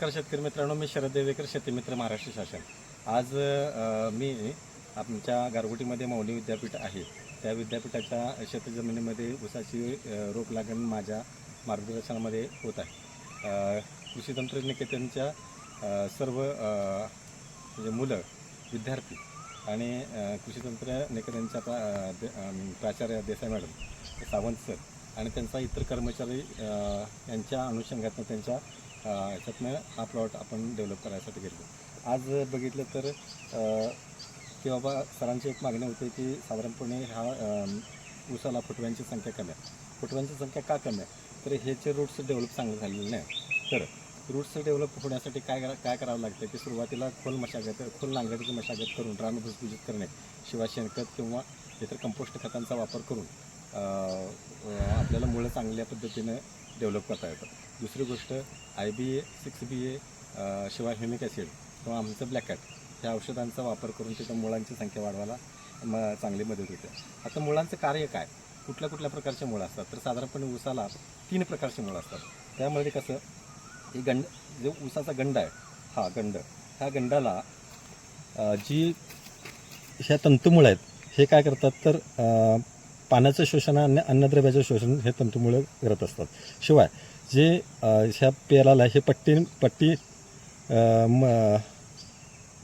शेतकरी मित्रांनो, मी शरद देवेकर, शेतीमित्र महाराष्ट्र शासन. आज मी आमच्या गारगोटीमध्ये मौनी विद्यापीठ आहे, त्या विद्यापीठाच्या शेतजमिनीमध्ये ऊसाची रोप लागण माझ्या मार्गदर्शनामध्ये होत आहे. कृषी तंत्रनिकेतनच्या सर्व म्हणजे मुलं, विद्यार्थी आणि कृषी तंत्रनिकेतनच्या प्राचार्य देसाई मॅडम, सावंत सर आणि त्यांचा इतर कर्मचारी यांच्या अनुषंगातून त्यांच्या ह्याच्यातनं हा प्लॉट आपण डेव्हलप करायसाठी गेलो. आज बघितलं तर की बाबा सरांची एक मागणी होती की साधारणपणे ह्या ऊसाला फुटव्यांची संख्या कमी आहे. फुटव्यांची संख्या का कमी आहे तर ह्याचे रूट्स डेव्हलप चांगले झालेले नाही. तर रूट्स डेव्हलप होण्यासाठी काय करावं लागतं की सुरुवातीला खोल नांगरटीची मशागत करून रान भुसभुशीत करणे, शिवाय शेणखत किंवा इतर कंपोस्ट खतांचा वापर करून आपल्याला मुळं चांगल्या पद्धतीनं डेव्हलप करता येतं. दुसरी गोष्ट IBA, 6BA शिवाय ह्युमिक ॲसिड किंवा आमचं ब्लॅक कॅट ह्या औषधांचा वापर करून तिथं मुळांची संख्या वाढवायला चांगली मदत होते. आता मुळांचं कार्य काय, कुठल्या प्रकारचे मुळं असतात तर साधारणपणे ऊसाला 3 प्रकारचे मुळं असतात. त्यामध्ये कसं ही जो ऊसाचा गंड आहे, ह्या गंडाला जी ह्या तंतुमुळं आहेत हे काय करतात तर पाण्याचं शोषण आणि अन्नद्रव्याचं शोषण हे तंतुमुळे करत असतात. शिवाय जे ह्या पेराला हे पट्टी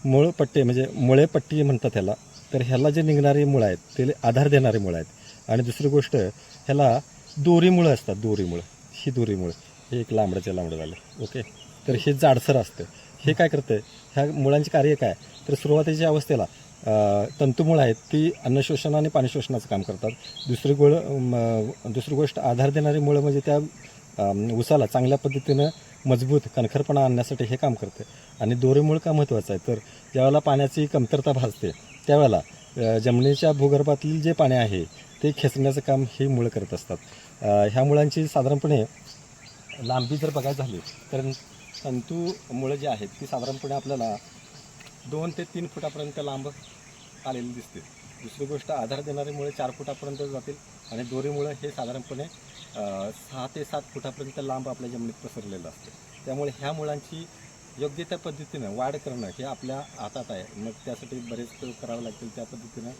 मूळपट्टी म्हणजे मुळेपट्टी म्हणतात ह्याला. तर ह्याला जे निघणारी मुळं आहेत ते आधार देणारी मुळं आहेत. आणि दुसरी गोष्ट ह्याला दोरी मुळं असतात. ही दोरी मुळं हे एक लांबडं झालं. ओके, तर हे जाडसर असतं. हे काय करतं, ह्या मुळांचे कार्य काय तर सुरुवातीच्या अवस्थेला तंतुमुळं आहेत ती अन्नशोषण आणि पाणी शोषणाचं काम करतात. दुसरी गोष्ट आधार देणारी मुळं म्हणजे त्या ऊसाला चांगल्या पद्धतीनं मजबूत कणखरपणा आणण्यासाठी हे काम करते. आणि दोरीमुळं का महत्त्वाचं आहे तर ज्यावेळेला पाण्याची कमतरता भासते त्यावेळेला जमिनीच्या भूगर्भातील जे पाणी आहे ते खेचण्याचं काम ही मुळं करत असतात. ह्या मुळांची साधारणपणे लांबी जर बघायची झाली तर तंतू मुळं जी आहेत ती साधारणपणे आपल्याला 2 ते 3 फुटापर्यंत लांब आलेली दिसते. दुसरी गोष्ट आधार देणारी मुळे 4 फुटापर्यंत जातील आणि दोरीमुळं हे साधारणपणे 6 ते 7 फुटापर्यंत लांब आपल्या जमिनीत पसरलेलं असते. त्यामुळे ह्या मुळांची योग्य त्या पद्धतीनं वाढ करणं हे आपल्या हातात आहे. मग त्यासाठी बरेच करावं लागतील. त्या पद्धतीनं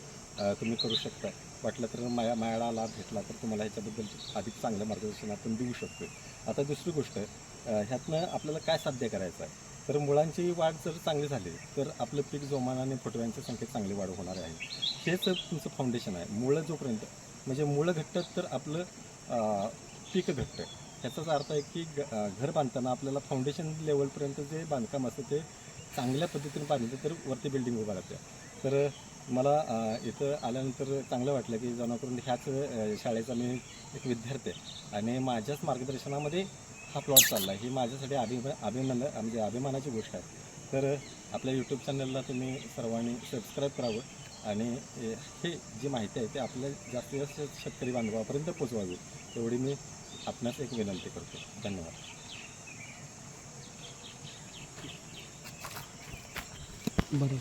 तुम्ही करू शकता. वाटलं तर माझ्याला लाभ भेटला तर तुम्हाला ह्याच्याबद्दल अधिक चांगलं मार्गदर्शन आपण देऊ शकतो. आता दुसरी गोष्ट ह्यातनं आपल्याला काय साध्य करायचं आहे तर मुळांची वाढ जर चांगली झाली तर आपलं पीक जोमानं आणि फुटव्यांच्या संख्येत चांगली वाढ होणार आहे. हेच तुमचं फाउंडेशन आहे. मुळं जोपर्यंत म्हणजे मुळं घट्ट तर आपलं पीक घट्ट. ह्याचाच अर्थ आहे की घर बांधताना आपल्याला फाउंडेशन लेवलपर्यंत जे बांधकाम असतं ते चांगल्या पद्धतीने बांधलं तर वरती बिल्डिंग उभा राहते. तर मला इथं आल्यानंतर चांगलं वाटलं की जेणेकरून ह्याच शाळेचा मी एक विद्यार्थी आहे आणि माझ्याच मार्गदर्शनामध्ये हा प्लॉट चालला आहे. ही माझ्यासाठी म्हणजे अभिमानाची गोष्ट आहे. तर आपल्या यूट्यूब चॅनलला तुम्ही सर्वांनी सबस्क्राईब करावं आणि हे जी माहिती आहे ते आपल्या जास्तीत जास्त शेतकरी बांधवापर्यंत पोचवावी एवढी मी आपणास एक विनंती करतो. धन्यवाद. बरं